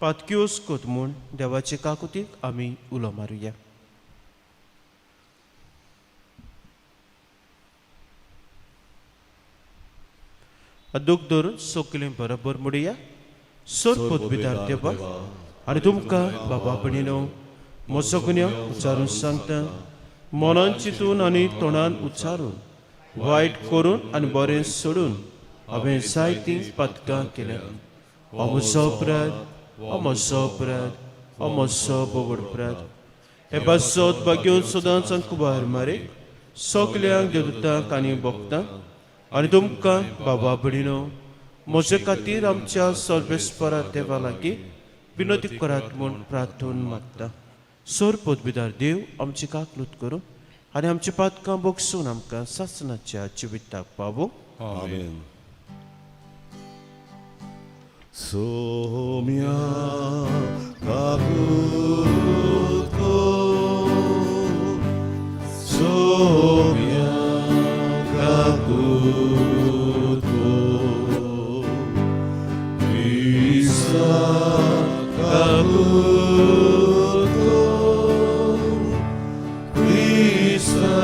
पातक्योस कोतमून देवाचे काकुतीक आमी उलो मारुया. दुख धरून सोकलें बरोबर म्हणुया. सोर पोतबिदार देवा आनी तुमकां बाबा भणीनो म्हजो गुन्यांव उच्चारून सांगता. मनान चिंतून आनी तोंडान उच्चारून वायट करून आनी बरें सोडून हांवें जायतीं पातकां केल्यात. हो म्हजो अपराध, हो म्हजो अपराध, हो म्हजो बोवड अपराध. हे बाजोत बाग्योन सदांच आनी कुबार मारे सोगल्यांक देवतांक आनी भोगतांक आनी तुमकां बाबा भणीनो म्हजे खातीर आमच्या सर्वेस्परा देवा लागीं विनोदी करात म्हूण प्रार्थून मागता. सोर पोतबिदार देव आमची काकलूत करूं आनी आमची पातकां बोगसून आमकां सासणाच्या जिविताक पावूं. आमेन. सोम्या काकूत को सोम्या काकूत को क्रिस्ता काकूत को क्रिस्ता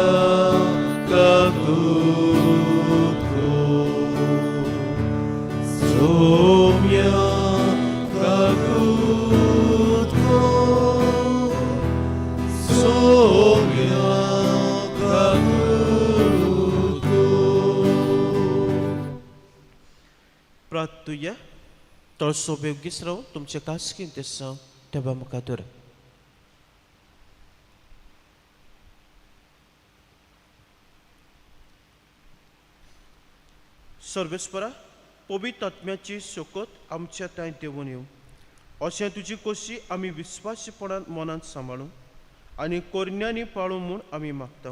काकूत को सोम्या काकूत को सोम्या काकूत को. प्रार्थुया. तळसो बेगीस राव तुमचे कासकीन तेसा देवा मुखार दवर. सर्वेस्परा पवित्र आत्म्याची सोकोत आमच्या तांय देवून येवं अशें तुजी कोशी आमी विस्वासीपणान मनांत सांबाळूं आनी कोरण्यांनी पाळूं म्हूण आमी मागता.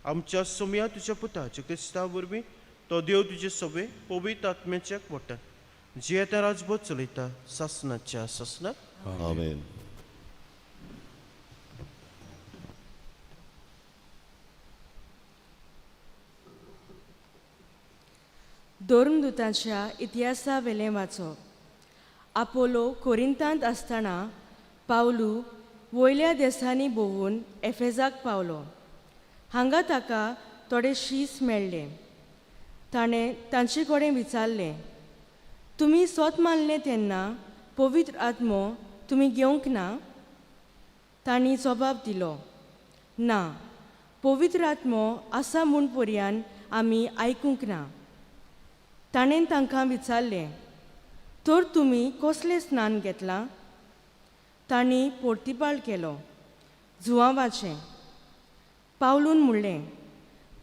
आमच्या सोम्या तुज्या पुताच्या क्रिस्ता वरवीं तो देव तुजे सवे पवित्र आत्म्याच्या एकवटान जी येता राजभोग चलयता सासणाच्या सासणाक. आमेन. दोर्मदूतांच्या इतिहासा वेलें वाचप. आपोलो कोरिंतांत आसतना पावलू वयल्या देसांनी भोंवून एफेजाक पावलो. हांगा ताका थोडे शीस मेळ्ळे. ताणें तांचे कडेन विचारलें, तुमी सोत मानलें तेन्ना पवित्र आत्मो तुमी घेवंक ना? तांणी जबाब दिलो, ना, पवित्र आत्मो आसा म्हूण पर्यान आमी आयकूंक ना. ताणें तांकां विचारलें, तर तुमी कसलें स्नान घेतलां? तांणी पोर्तिपाळ केलो, जुवांवाचें. पावलून म्हणलें,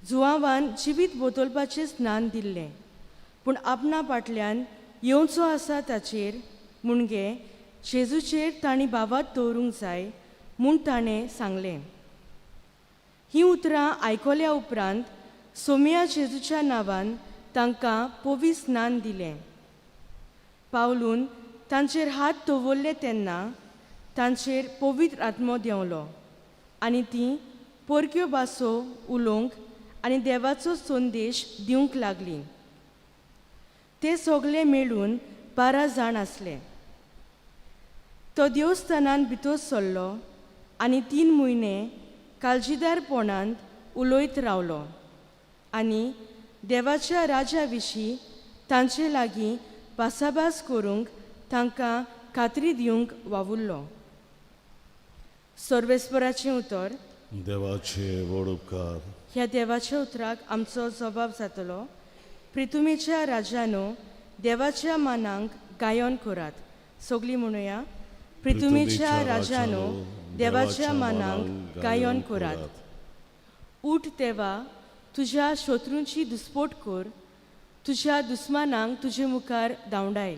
जुवांवान जिवीत बोतोलपाचें स्नान दिल्लें, पूण आपणा फाटल्यान येवचो आसा ताचेर म्हणगे जेजूचेर तांणी बाबात दवरूंक जाय म्हूण ताणें सांगलें. हीं उतरां आयकल्या उपरांत सोम्या जेजूच्या नांवान तांकां पवित्र स्नान दिलें. पावलून तांचेर हात दवरले तेन्ना तांचेर पवित्र आत्मो देंवलो आनी तीं परक्यो भासो उलोवंक आनी देवाचो संदेश दिवंक लागलीं. ते सगळे मेळून 12 जाण आसले. तो देवस्थानान भितर सरलो आनी 3 म्हयने काळजीदारपणांत उलयत रावलो आनी देवाच्या राजा विशीं तांचे लागीं भासाभास करूंक तांकां खात्री दिवंक वावुरलो. सर्वेस्पराचें उतर. देवाचे व्हड उपकार. ह्या देवाच्या उतराक आमचो जबाब जातलो. प्रितुमेच्या राजानो देवाच्या मानांक गायन करात. सगळीं म्हणुया, प्रितुमेच्या राजानो देवाच्या मानांक गायन करात. उठ देवा, तुज्या शत्रूंची दुस्पोट कर, तुज्या दुस्मानांक तुजे मुखार धांवडाय.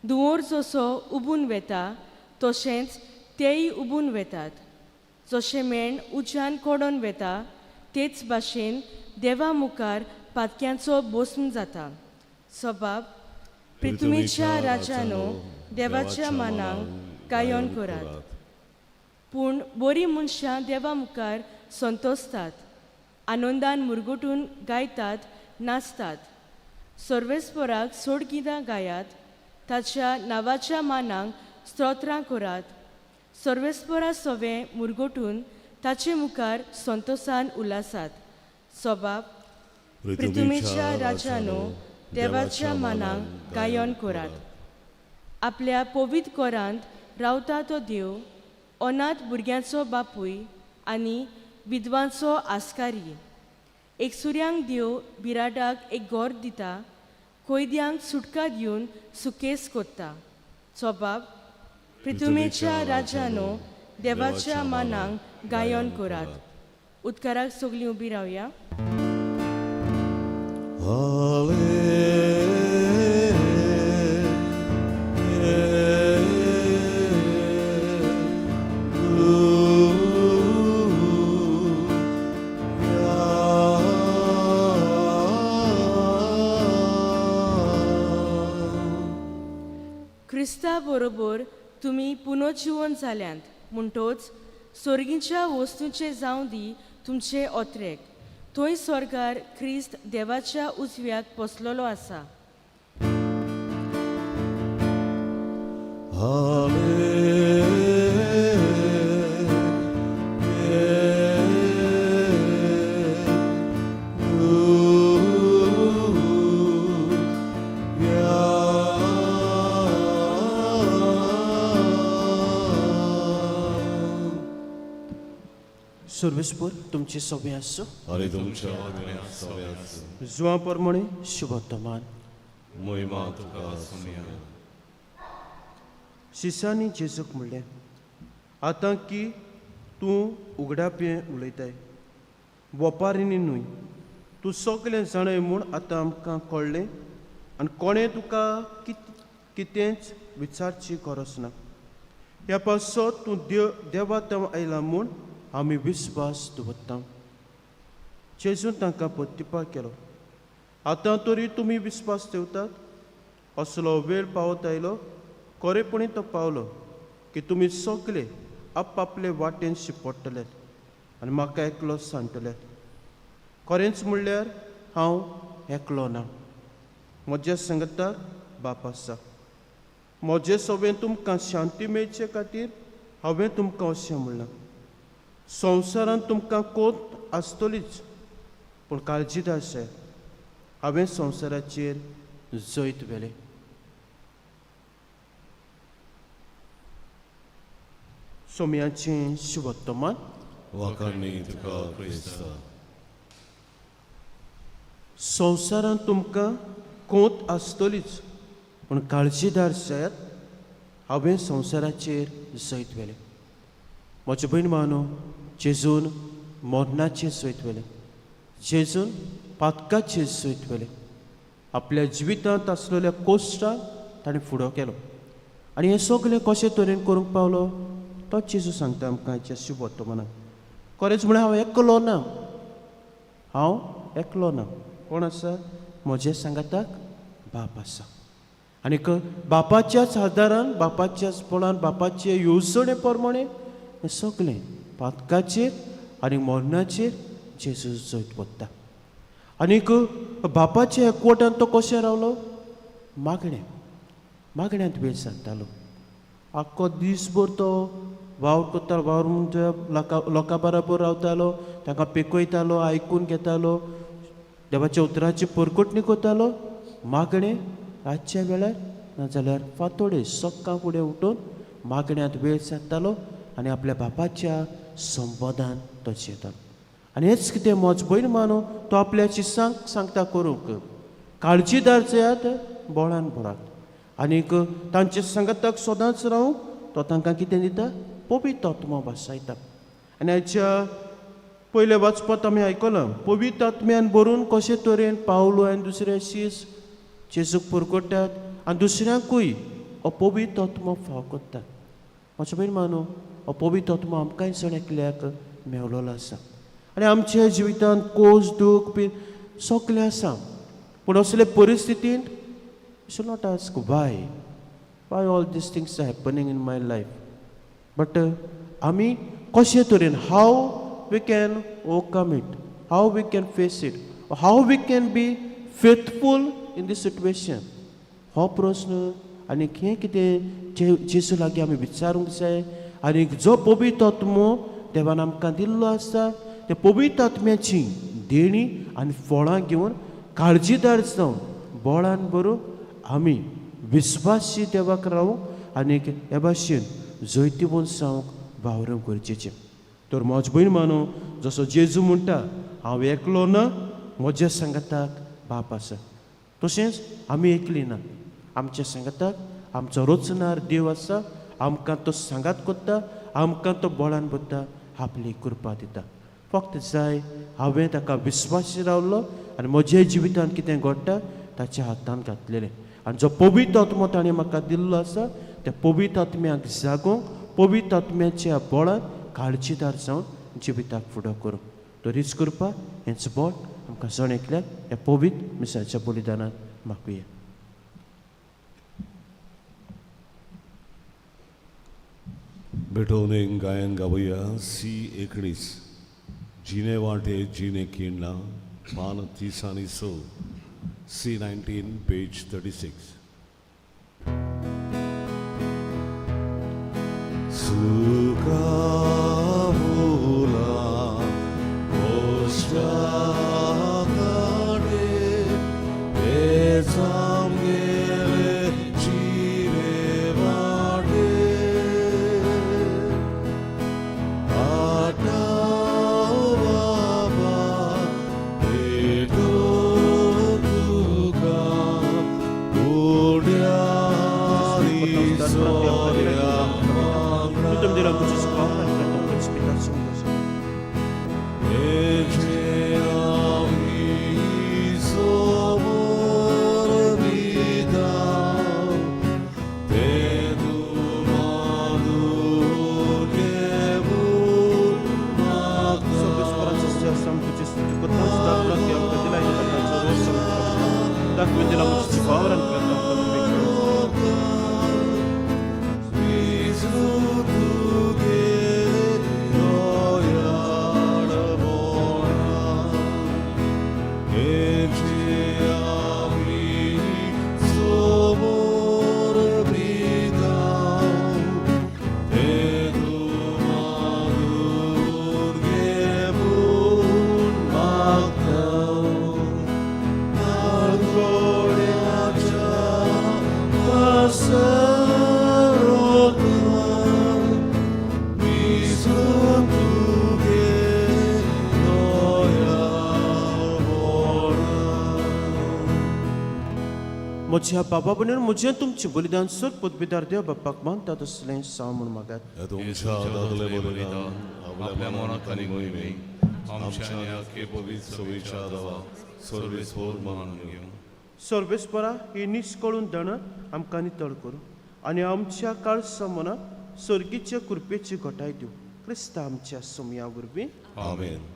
दुवोर जसो उबून वेता तशेंच तेय उबून वेतात. जशें मेण उज्यान कोडोन वेता तेच भाशेन देवा मुखार पातक्यांचो भस्म जाता. सबाब, प्रितुमेच्या राजानो देवाच्या मानांक गायन करात. पूण बरीं मनशां देवा मुखार संतोसतात, आनंदान मुरगोटून गायतात, नाचतात. सर्वेस्पराक सोड गितां गायात, ताच्या नांवाच्या मानांक स्तोत्रां करात. सर्वेस्परा सवे मुरगोटून ताचे मुखार संतोषान उल्हासात. सोबाब प्रितुमेच्या राजानो देवाच्या मानांक गायन करात. आपल्या पवित्र कोरांत रावता तो देव अनाथ भुरग्यांचो बापूय आनी विधवांचो आस्कारी. एकसुऱ्यांक देव बिराडाक एक गोर दिता. कोयद्यांक सुटका दिवन सुकेस कोत्ता. सोबाब प्रितुमेच्या राजानो देवाच्या मानांक गायन करात. उदकाराक सगळीं उबी रावया. क्रिस्ता बरोबर तुमी पुनर्जीवन जाल्यांत म्हणटोच स्वर्गीच्या वस्तूंचे जावं दी तुमचे ओत्रेक. थंय स्वर्गार क्रिस्त देवाच्या उजव्याक बसलेलो आसा. सर्वेस्पर तुमची सभे आसो. आणि तुमच्या सगळ्यांचं जुवां प्रमाणे शुभवर्तमान. महिमा तुका सुमया. शिसांनी जेजूक म्हणलें, आतां की तूं उगडापें उलयताय, वोपारीनी न्हय, तूं सगलें जाणय म्हूण आतां आमकां कळ्ळें आनी कोणें तुका कितेंच विचारची गरज ना. ह्या पासो तूं देवातां आयला म्हूण आमी विस्वास दवरता. जेजून तांकां प्रतिपाद केलो, आतां तरी तुमी विस्वास ठेवतात. असलो वेळ पावत आयलो, खरेपणी तो पावलो की तुमी सगळे आपआपले वाटेन शिपडटले आनी म्हाका एकलो सांगतले. खरेंच म्हणल्यार हांव एकलो ना, म्हज्या संगताक बाप आसा. म्हजे सवेन तुमकां शांती मेळचे खातीर हांवें तुमकां अशें म्हणलां. संवसारांत तुमकां कोंत आसतलीच, पूण काळजीदार आसाय, हांवें संवसाराचेर जैत व्हेलें. सोमयाचें शुभवर्तमान. वाखाणणी तुका क्रिस्ता. संवसारांत तुमकां कोंत आसतलीच, पूण काळजीदार जायात, हांवें संवसाराचेर जैत व्हेलें. म्हजे भयण मानो, जेजून मरणाचेर जैत व्हेलें. जेजून पातकाचेर जैत व्हेलें. आपल्या जिवितांत आसलेल्या कोश्टाक ताणें फुडो केलो आनी हें सगलें कशें तरेन करूंक पावलो तो जेजू सांगता आमकां हेच्या शुभवर्तमानाक. खरेंच म्हळ्यार हांव एकलो ना, हांव एकलो ना. कोण आसा? म्हजे सांगाताक बाप आसा. आनीक बापाच्याच आदारान, बापाच्याच बळान, बापाचे येवजणे प्रमाणे हें सगलें पातकाचेर आनी मरणाचेर जेजू जैत वता. आनीक बापाच्या एकवटान तो कशें रावलो? मागण्यांत वेळ सारतालो. आख्खो दिसभर तो वावर करतालो, वावर म्हणजे लोकां बरोबर रावतालो, तांकां पेकयतालो, आयकून घेतालो, देवाच्या उतराची परकोटणी करतालो. मागणे रातच्या वेळार नाजाल्यार फातोडे सकाळ फुडें उठून मागण्यांत वेळ सारतालो आनी आपल्या बापाच्या संवादान तो जेतालो. आनी हेच कितें म्हजो भयण मानो, तो आपल्या शिसांक सांगता करूंक काळजीदार जायात, बोळान बोळात. आनीक तांचे संगताक सदांच रावूंक तो तांकां कितें दिता? पवित्र आत्मा बसयता. आनी हाच्या पयले वाचपांत आमी आयकलां, पवित्र आत्म्यान भरून कशे तरेन पावलो आनी दुसरे शीस जेजूक परगडटात आनी दुसऱ्यांकूय अपवित्र आत्मा फाव करतात. म्हजो भयण मानो, अपवित्र आत्मा आमकांय जण एकल्याक मेवलेलो आसा आनी आमच्या जिवितांत कोस दूख बीन सगलें आसा. पूण असले परिस्थितींत you should not ask why all these things are happening in my life, but आमी कशे तरेन, how we can overcome it, how we can face it, how we can be faithful in this situation, हो प्रश्न आनी हें कितें जेजू लागीं आमी विचारूंक जाय आनी जो पवित्र आत्मो देवान आमकां दिल्लो आसा त्या पवित्र आत्म्याची देणी आनी फळां घेवन काळजीदार जावन बोळान भरून आमी विस्वासी देवाक रावूंक आनी हे भाशेन जैती वंशांक वावरूंक गरजेचें तर म्हजो भयण मानू जसो जेजू म्हणटा हांव एकलो ना म्हज्या सांगाताक बाप आसा तशेंच आमी एकली ना आमच्या सांगाताक आमचो रचणार देव आसा आमकां तो सांगात कोत्ता आमकां तो बोळान भरता आपली कृपा दिता फक्त जाय हांवें ताका विस्वासी रावलो आनी म्हज्या जिवितांत कितें घडटा ताच्या हातांत घातलेलें आनी जो पवित्र आत्मो ताणें म्हाका दिल्लो आसा त्या पवित्र आत्म्याक जागोवंक पवित्र आत्म्याच्या बोळान काळजीदार जावन जिविताक फुडो करूं तर हीच कृपा हेंच बोळ आमकां जण एकल्याक ह्या पवित्र मिसाच्या बलिदानांत मागुया बेटोवनेक गायन गावया C19 जिने वाटे जिने किणला पान 30 आनी 6 C19 पेज 36 सुका भोला ओष्टा काडे बेजाम गेले जिने वाटे आटा बाबा बेटो तुका उड्या सोऱ्या Tutem de la Muitos Paula, cantăm precipitați-mă văzut. Tutem de la Muitos Paula, cantăm म्हज्या बाबा बनेर म्हजें तुमचें बलिदान सर पदवीदार देव बापाक मानतात असलें सांग म्हूण मागात तुमच्या दादले बलिदान आपल्या मनात आनी मोहिमे आमच्या आखे पवित्र सवेच्या दवा सर्वेस्वर मान घेऊन सर्वेस्परा ही निश्कळून दण आमकां नितळ करूं आनी आमच्या काळ समना सर्गीच्या कृपेची घटाय दिवं क्रिस्ता आमच्या सोमया वरवीं आमेन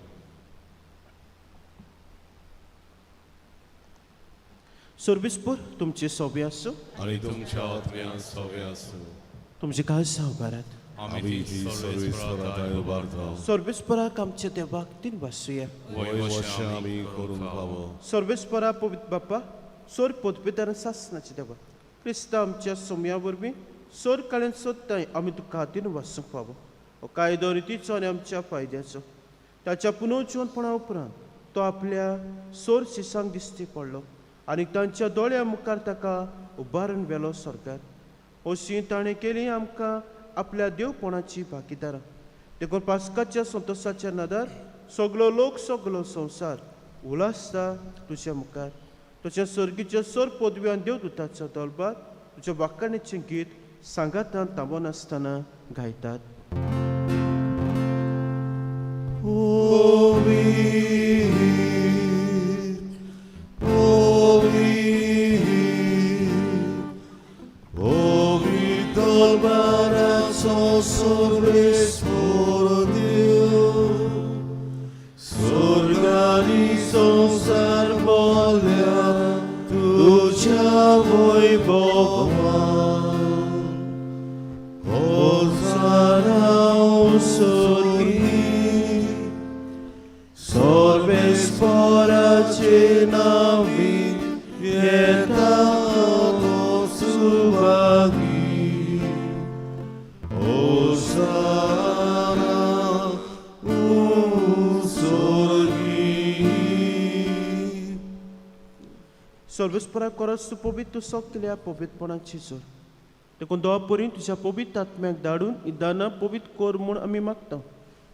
सर्वेस्पर तुमचे सोबे आसूं आणि तुमच्या आत्म्या सवे आसूं तुमचे काळ सावकारात आमी ती सर्वेस्वरात उबारता सर्वेस्पराक आमच्या देवाक तीन वासुया वैवश आमी करून पावो सर्वेस्परा पवित्र बापा सोर पदवीदार सासनाचे देवा क्रिस्ता आमच्या सोमया वरवीं सोर काळेन सोदताय आमी तुका हातीन वासूंक पावो हो कायदो रितीचो आनी आमच्या फायद्याचो ताच्या पुनर्जीवनपणा उपरांत तो आपल्या सोर शिसांक दिश्टी पडलो आनी तांच्या दोळ्या मुखार ताका उबारून वेलो सरकार अशी ताणें केली आमकां आपल्या देवपणाची भागीदारां देखून पास्काच्या संतोशाच्या नदार सगलो लोक सगलो संवसार उलासता तुज्या मुखार तुज्या सर्गीच्या सोर पदव्यान देवदुताचो दलबार तुज्या वाखाणेचें गीत सांगातान थांबोन आसतना गायतात Sorbe spora ce navi, vieta suva. 호사나 우소리 सर्वेस्परा chorus तू पवित्र सोकल्या पवित्रपणाची जोर देखून दोळा पर्यंत तुझ्या पवित्र आत्म्याक धाडून ही दानां पवित्र कोर म्हूण आमी मागता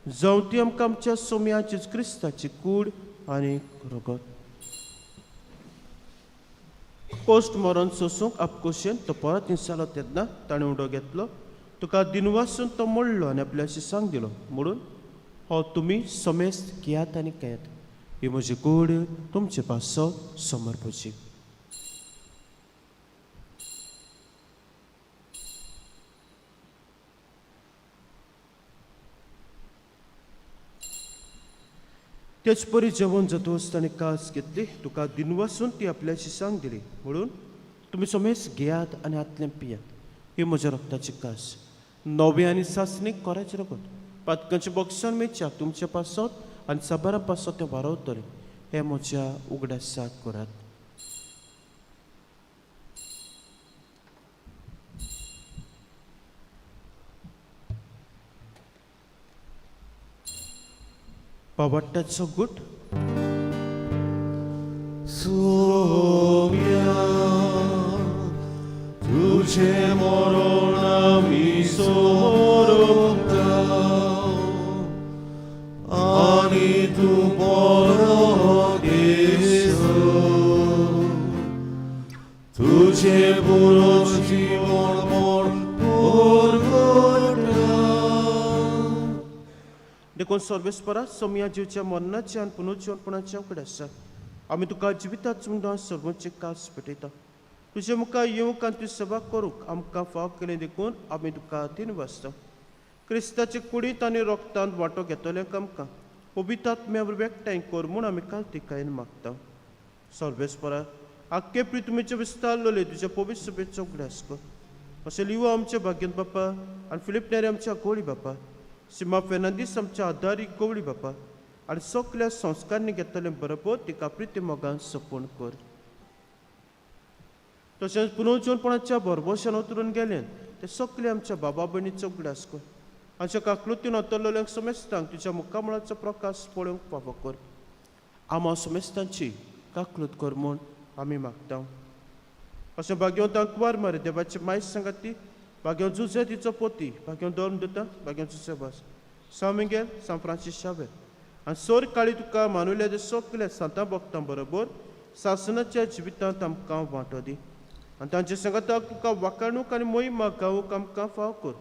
जावं ती आमकां आमच्या सोम्याची क्रिस्ताची कूड आनी रगत पोस्ट मरण सोसूंक आपकोशेन तो परत इंसालो तेन्ना ताणें उडो घेतलो तुका दिनवासून तो मोडलो आनी आपल्याशी सांग दिलो म्हणून हो तुमी समेस्त घेयात आनी खेळात ही म्हजी कूड तुमचे पासो समर्पची तेच परी जेवण जातो आसतना कास घेतली तुका दिनवासून ती आपल्याशी सांग दिली म्हणून तुमी समेस्त घेयात आनी आतलें पियात ही म्हज्या रक्ताची कास नवे आनी सासणीक कोराचें रगत पातकांच्या बॉक्सान मेच्या तुमच्या पासत आनी साबारा पासत तें वारवतलें हें म्हज्या उगडासाक करात पावट्टाचो गुट सोम्या तुझे मरण आमी सोरोंता आनी तूं परगेसो तुझे पुनर्जीवन मोर देखून सर्वेस्परा सोम्या जिवच्या मरणाचे आनी पुनर्जीवनपणाचे उकडे आसा आमी तुका जिविताचो म्हणून सर्वोच्च कास पेटयता तुजे मुखार येवंक आनी तुजी सेवा करूंक आमकां फाव केलें देखून आमी तुका दिन वाचता क्रिस्ताचे कुडींत आनी रोगतांत वांटो घेतल्यांक आमकां पवित्र आत्म्या एकठांय कर म्हूण आमी कार्तिकायेन मागता सर्वेस्परा आख्खे पृथ्वीचे विस्तारलेले तुज्या पवित्र सभेचो उगडास कर अशें लिवो आमचे भाग्यन बापा आनी फिलिप नेरे आमच्या गोळी बापा सिमा फेर्नांदीस आमच्या आदारी गवळी बापा आनी सगल्या संस्कारांनी घेतलें बरोबर तिका प्रिती मोगान सपून कर तशेंच पुनर्जीवनपणाच्या भरभोशान उतरून गेले ते सगळे आमच्या बाबा भयणीचो उगडास कर आमच्या काकलुतीन वतरलेल्यांक समेस्तांक तुज्या मुखामळाचो प्रकाश पळोवंक फावो कर आमा समेस्तांची काकलूत कर म्हूण आमी मागता अशें भाग्यवंतांक कुवार मारी देवाची मायज सांगाती भाग्यवंत जुजे तिचो पोती भाग्यवंत दोन दुता भाग्यवंत जुसेबास San Miguel San Francis Xavier आनी सोर काळी तुका मानुल्या दे सगल्या सांतां भक्तां बरोबर सासणाच्या जिवितांत आमकां वांटो दी आनी तांचे संगताक तुका वाखाणूक आनी मोहिमा गावूंक आमकां फाव कर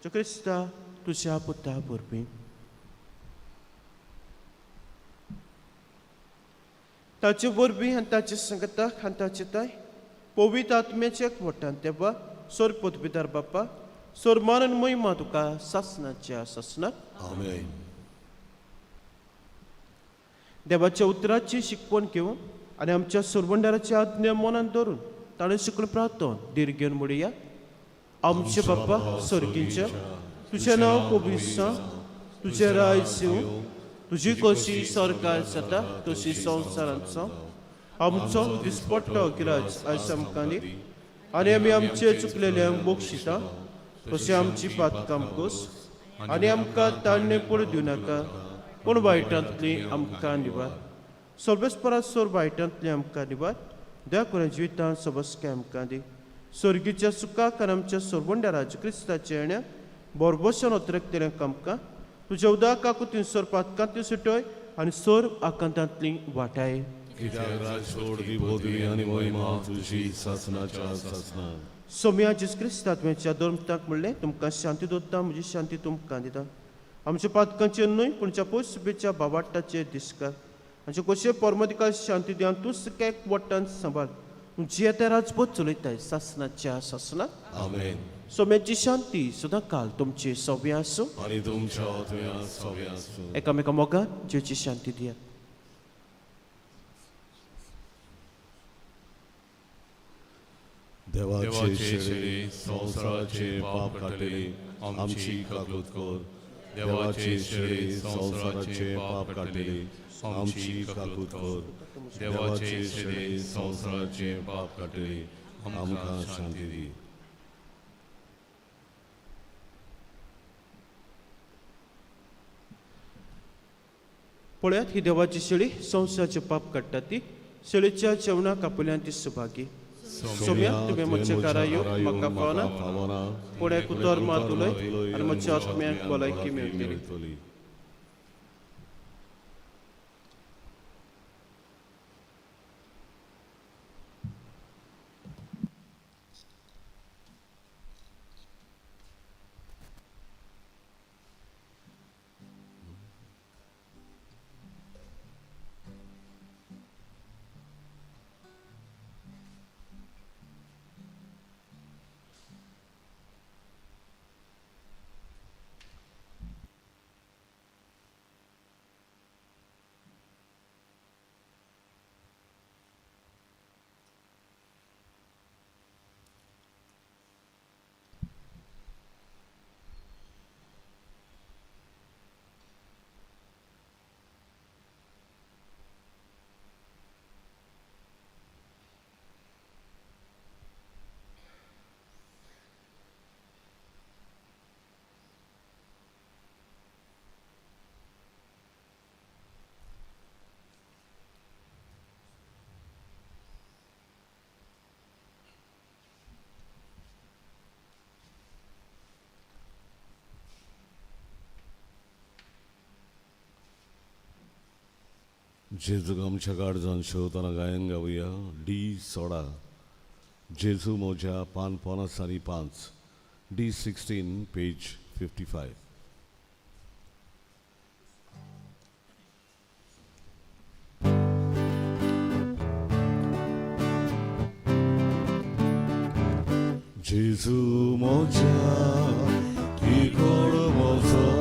जो क्रिस्ता तुज्या पुता वरवीं ताचे वरवीं आनी ताचे संगताक आनी ताचे ताय पवित्र आत्म्याचे एकवटान तेव्हा सोर पोतबिदार बापा सोर मान आनी मोहिमा तुका सासणाच्या सासणाक आमेन देवाच्या उतराची शिकवण घेवन आनी आमच्या सोरवंडाराची आज्ञा मनान धरून ताणें शिकून प्रार्थना दीर घेवन म्हणुया आमचे बापा स्वर्गीच्या तुजें नांव पवित्र तुजें राज्य येवं तुजी कशी सरकार जाता तशी संवसारांचो आमचो दिसपट्टो गिराज आयज आमकां दी आनी आमी आमचे चुकलेल्यांक बक्षिता तशें आमची पातकां कोस आनी आमकां ताणें पडूं दिवं नाका पूण वायटांतली आमकां निवार सर्वेस्परांत सोर वायटांतली आमकां निवार दया करून जिवितांत सबस्के आमकां दी स्वर्गीच्या सुखाक आनी आमच्या सोरवंड्या राज क्रिस्ताच्या येण्याक बरोबरशान उतरकतेल्यांक आमकां तुज्या उदक काकुतीन सोर पातकांतली सुटय आनी सोर आकांतांतली वाटाय कित्याक राज सोडली बोधली आनी महिमा तुजी सासणाच्या सासणा सोम्या जीस क्रिस्तात्म्याच्या धर्मताक म्हणलें तुमकां शांती दवरता म्हजी शांती तुमकां दिता आमच्या पातकांचेर न्हय पूणच्या पयसुबेच्या भावाटाचेर दिसकार आमचे कशे परमदिका शांती दियान तूं सगळ्याक वट्टान सांबाळ जी येता राजपोत चलयताय सासणाच्या सासणाक आमेन सोम्याची शांती सदां काल तुमची सव्या आसूं आनी तुमच्या आत्म्या सव्या आसूं एकामेका मोगान जीवची शांती दियात देवाचे शेळे संवसाराचे पाप काडलेले आमची काकूत कर देवाचे शेळे संवसाराचे पाप काडलेले आमची काकूत कर देवाचे शेळे संवसाराचे पाप काडलेले आमकां शांती दी पळयात ही देवाची शेळी संसाराचे पाप काडटा ती शेळीच्या जेवणा कापुल्यांची सुभागी सोम्या तुम्ही मच्छेकारा यो म्हाका पावना पळयाक उतर मातुलय आनी म्हज्या आत्म्याक भलायकी मेळटली. जेजूक आमच्या काळजान शेवताना गायन गावया. डी 16 जेजू मोज्या पान 5 डी 16 पेज 55. जेजू मोज्या तिकोड मोजत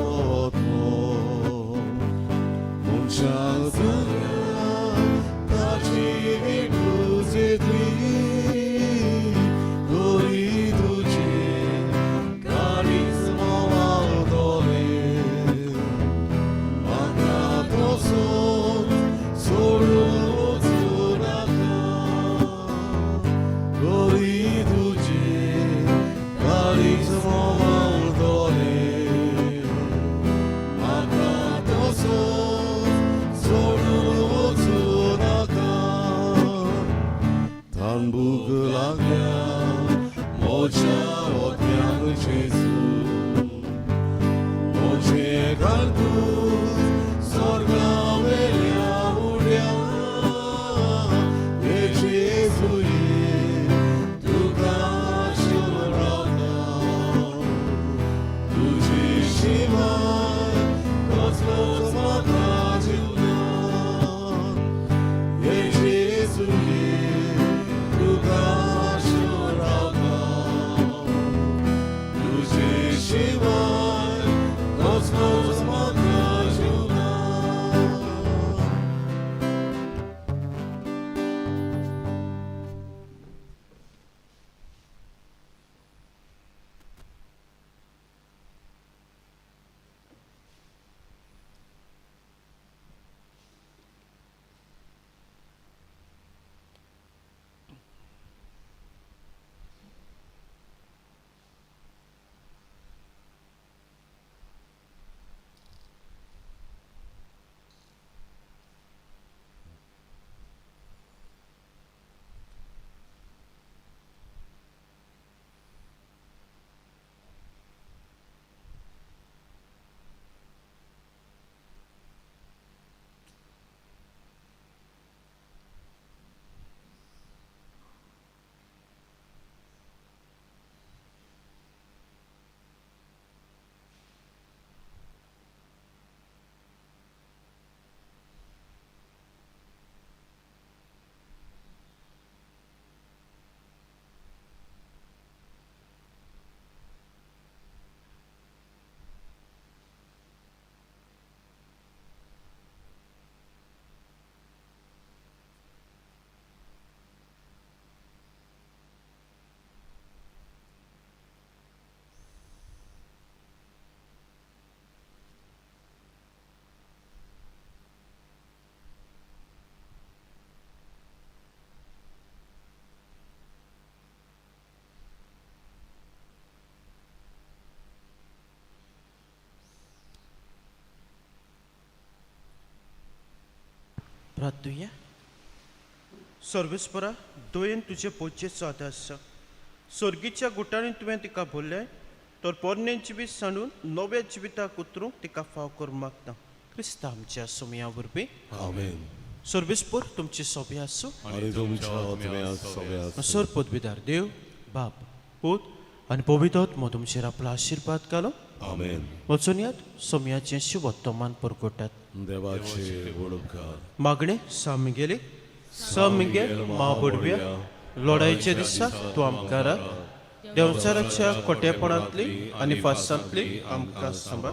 Shiva, Cosmos Maka प्रार्थूया. सर्वेस्परा दोयेन तुजे पोचेचो आदार आसा. सर्गीच्या गुटांनी तुवें तिका भरलें तर पोरण्या जिवीत सांडून नव्या जिविताक उतरूंक तिका फाव करूंक मागता. क्रिस्ता आमच्या सोमया वरवीं. आमेन. सर्वेस्पर तुमची सोबी आसूं. आणि तुमच्या आत्म्यात सगळ्यात सर पदवीदार देव बाप पूत आनी पवित्र आत्मो तुमचेर आपलो आशिर्वाद घालो. आमेन. वचून यात सोमयाचें शुभ वर्तमान परगटात. देवाचे वडकार मागणे सामिगेली सामिगेल माबडव्या लढाईच्या दिसाक तूं आमकां राख. देवचाराच्या खोटेपणांतली आनी फासांतली आमकां सांबाळ.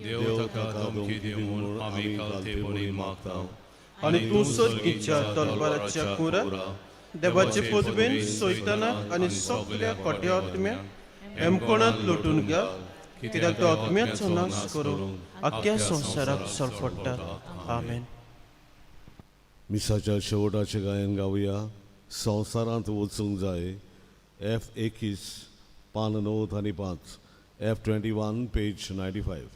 देव ताका धमकी दिवन आमी कालते बळी मागता. आनी तूं सर्गीच्या तलवाराच्या कुराक देवाचे पदवेन सैतानाक आनी सगळ्या खोट्या आत्म्या हेमकोणांत लुटून घाल. कित्याक तो आत्म्याचो नाश करून आख्या संवसाराक सलफडटा. आमेन. मिसाच्या शेवटाचे गायन गावया. संवसारांत वचूंक जाय. F21 पान 9 आनी 5. F21 page 95.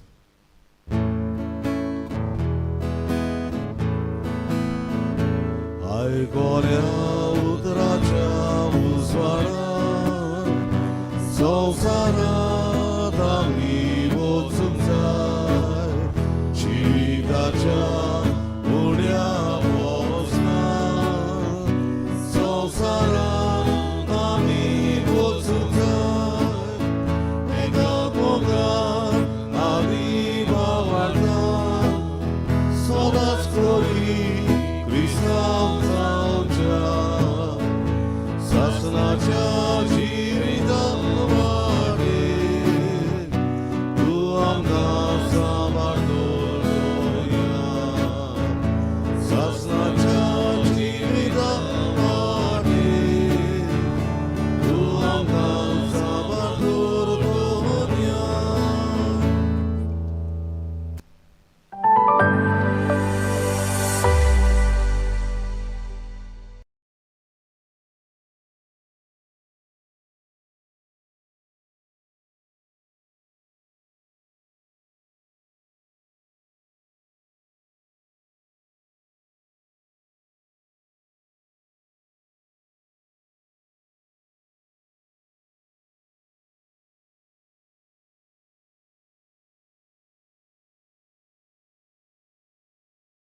आयकोल्या उतराच्या उजवाडात संवसारांत आमी